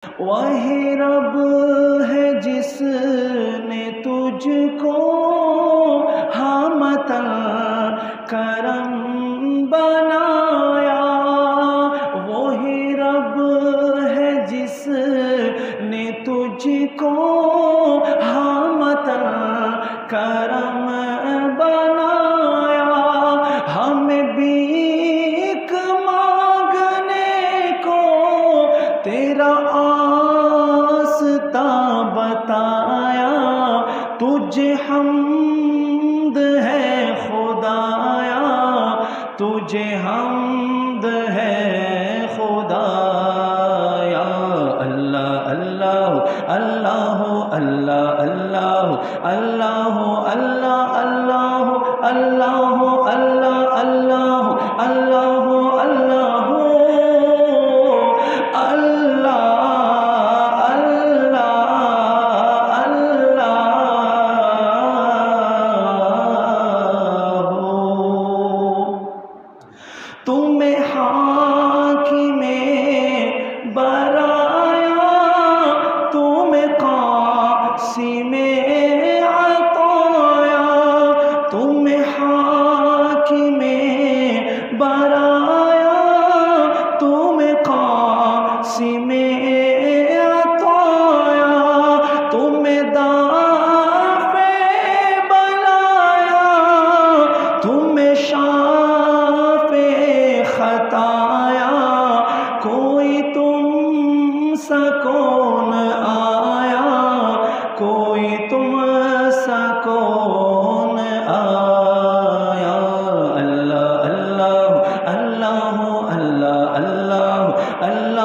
وہی رب ہے جس نے تجھ کو حامت کرم بنایا، وہی رب ہے جس نے تجھ کو حامت کرم بنایا، ہمیں بھیک مانگنے کو تیرا بتایا، تجھے حمد ہے خدایا، تجھے حمد ہے خدایا۔ اللہ اللہ اللہ اللہ اللہ اللہ اللہ اللہ اللہ اللہ اللہ اللہ تمہیں حاکم برایا، تمہیں قاسم عطایا، تمہیں حاکم برایا، تمہیں قاسم عطایا، تمہیں دافع بلایا، تمہیں خطایا، کوئی تم سا کون آیا، کوئی تم سا کون آیا۔ اللہ اللہ اللہ اللہ اللہ اللہ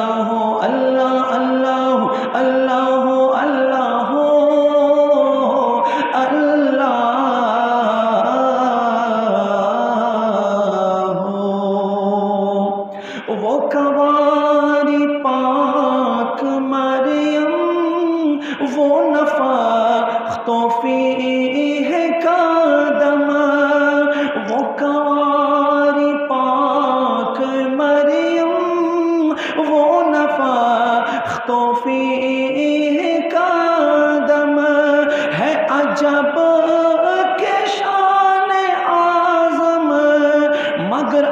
اللہ اللہ اللہ اللہ وہ کنواری پاک مریم، وہ نفخت فیہ کا دم، وہ کنواری پاک مریم، وہ نفخت فیہ کا دم، ہے عجب کے شان اعظم، مگر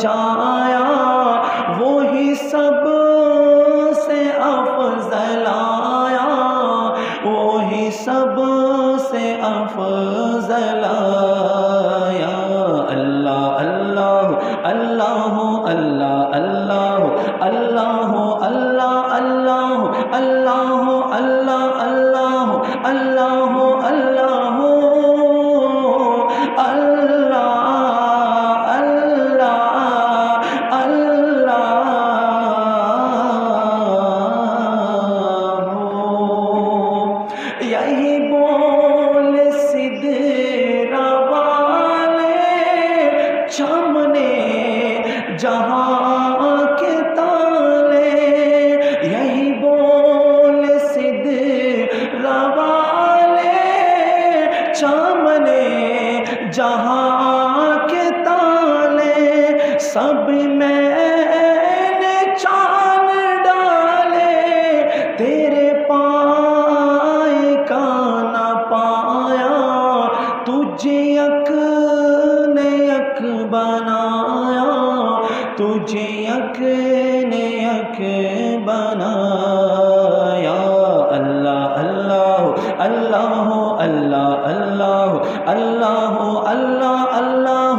جایا وہی سب سے افضل آیا، وہی سب سے افضل آیا۔ اللہ اللہ اللہ اللہ اللہ اللہ اللہ اللہ اللہ اللہ اللہ اللہ یہی بول سدرہ والے چمنے جہاں کے تالے، یہی بول سدرہ والے چمنے جہاں کے تالے، سب میں نے چان ڈالے، تیرے تجھے یک نے یک بنایا، تجھے یک نے یک بنایا۔ اللہ اللہ اللہ اللہ اللہ اللہ اللہ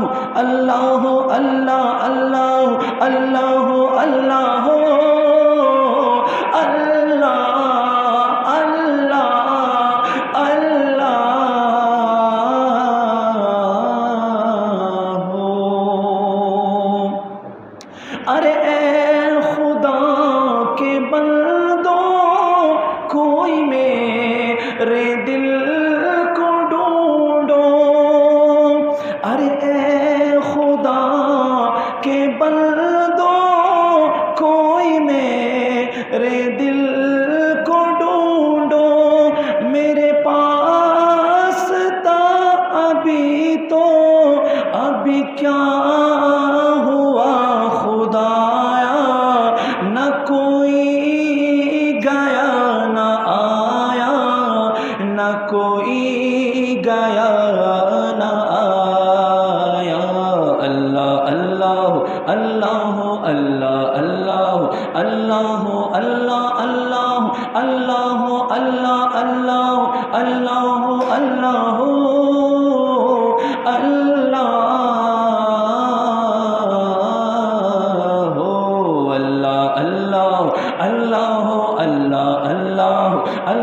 اللہ اللہ اللہ اللہ اللہ ارے اے خدا کے بندو، کوئی میرے دل کو ڈھونڈو، ارے اے خدا کے بندو، کوئی میرے دل کو ڈھونڈو، میرے پاس تھا ابھی تو ابھی کیا ہوا خدایا، اللہ اللہ اللہ اللہ اللہ اللہ اللہ اللہ اللہ اللہ اللہ اللہ اللہ اللہ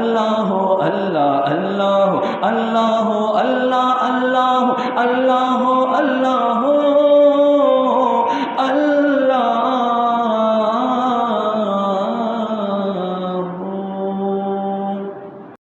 اللہ اللہ اللہ اللہ